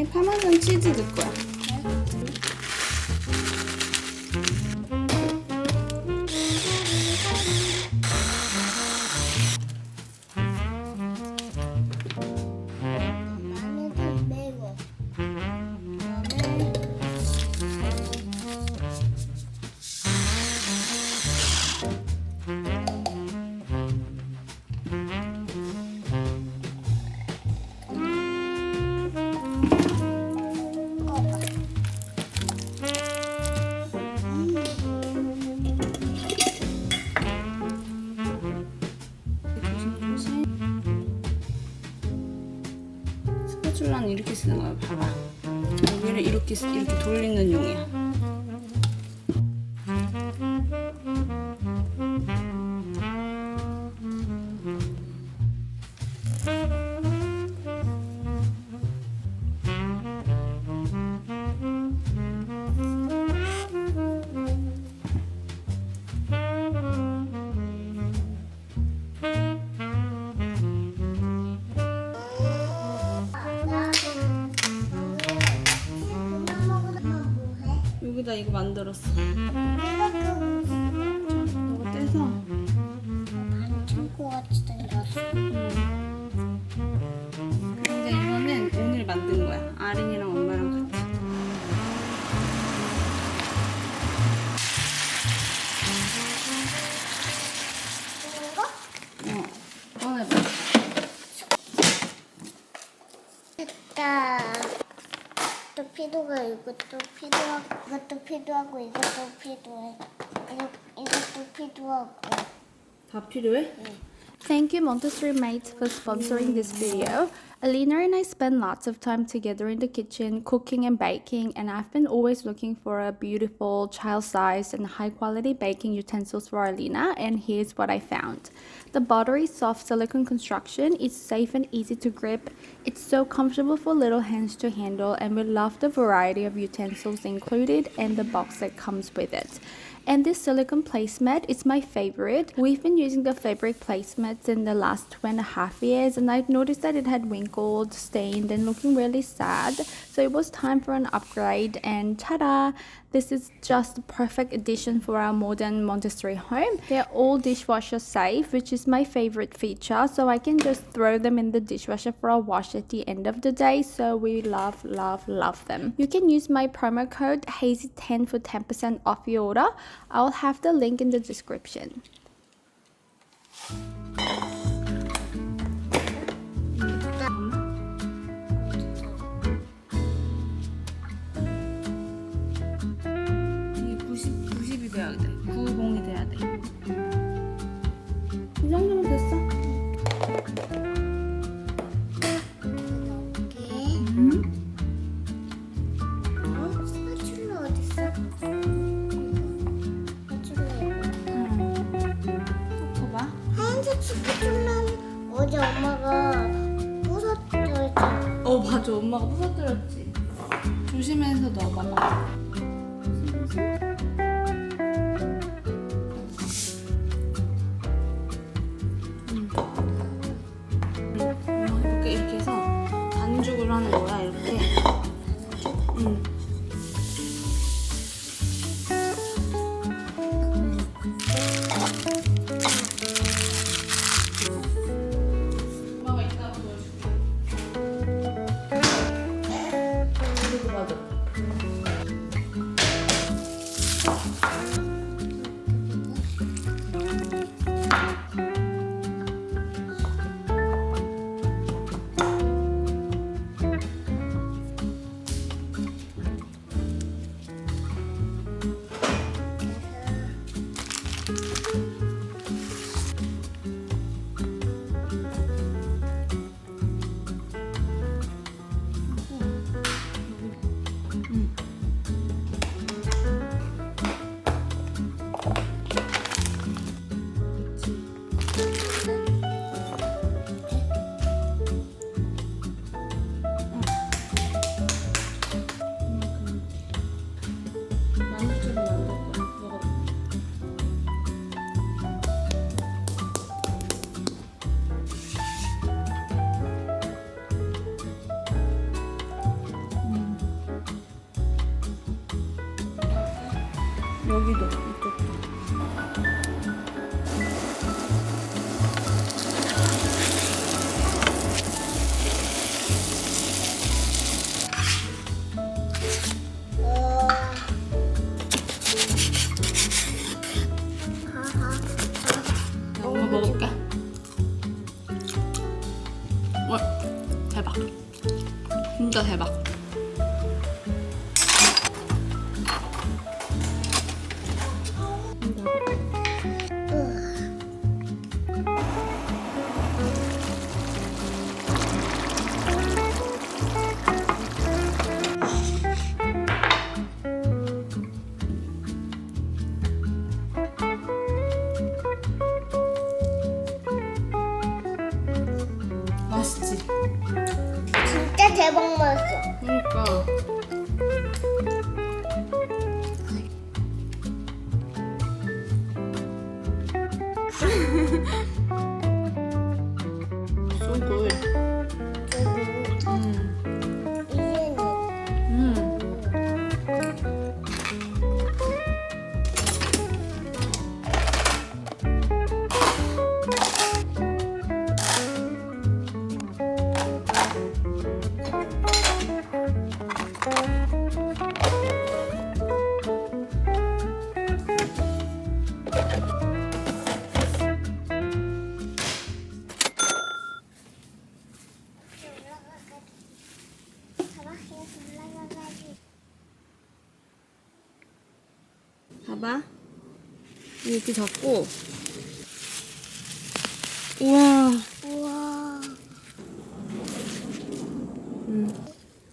그다음에 파마산 치즈 넣을 거야. 마늘도 매워. 스파츌라는 이렇게 쓰는 거야. 봐봐. 여기를 이렇게 돌리는 용이야. 여기다 이거 만들었어. 너가 떼서 반친구같이 생겼어. 근데 이거는 오늘 만든 거야. 아린이랑 엄마랑 같이. 이거? 꺼내봐. 됐다. 또 필요가 이것도 필요하고 이것도 필요해. 이것도 필요하고. 다 필요해? Thank you, Montessori mates, for sponsoring this video. Alina and I spend lots of time together in the kitchen, cooking and baking, and I've been always looking for a beautiful, child-sized, and high-quality baking utensils for Alina, and here's what I found. The buttery, soft silicone construction is safe and easy to grip. It's so comfortable for little hands to handle, and we love the variety of utensils included and the box that comes with it. And this silicone placemat is my favorite. We've been using the fabric placemats in the last 2.5 years, and I've noticed that it had wrinkled, stained, and looking really sad. So it was time for an upgrade, and ta-da! This is just the perfect addition for our modern Montessori home. They're all dishwasher safe, which is my favorite feature, so I can just throw them in the dishwasher for a wash at the end of the day. So we love them. You can use my promo code HAZY10 for 10% off your order. I'll have the link in the description. 이게 90이 돼야 돼. 90이 돼야 돼. 이 정도면 됐어. 스파츌라 어딨어? 스파츌라 봐봐. 하얀색 스파츌라는 어제 엄마가 부서뜨렸잖아. 맞아. 엄마가 부서뜨렸지. 조심해서 넣어봐. 이렇게 해서 반죽을 하는 거야. 이렇게. 엄마가 이따가 보여줄게. 그리고 맞아. 여기도 이쪽도. 자, 엄마 먹을게. 와, 대박. 진짜 대박. 맛있지? 진짜 대박 맛있어. 그러니까. So good. 이제는 봐봐. 이렇게 잡고. 우와. 우와.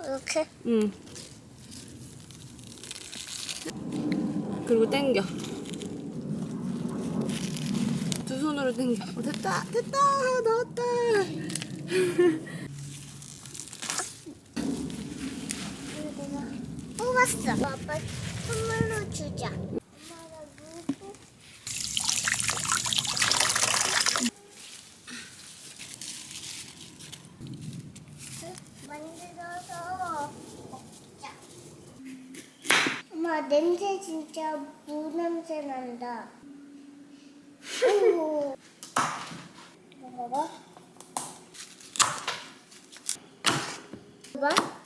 이렇게? 응. 그리고 당겨. 두 손으로 당겨. 됐다. 됐다. 나왔다. 내가 뽑았어. 아빠 선물로 주자. 엄마가 누구? 만들어서 먹자. 엄마 냄새 진짜 무 냄새 난다. 오. 먹어봐. 봐봐.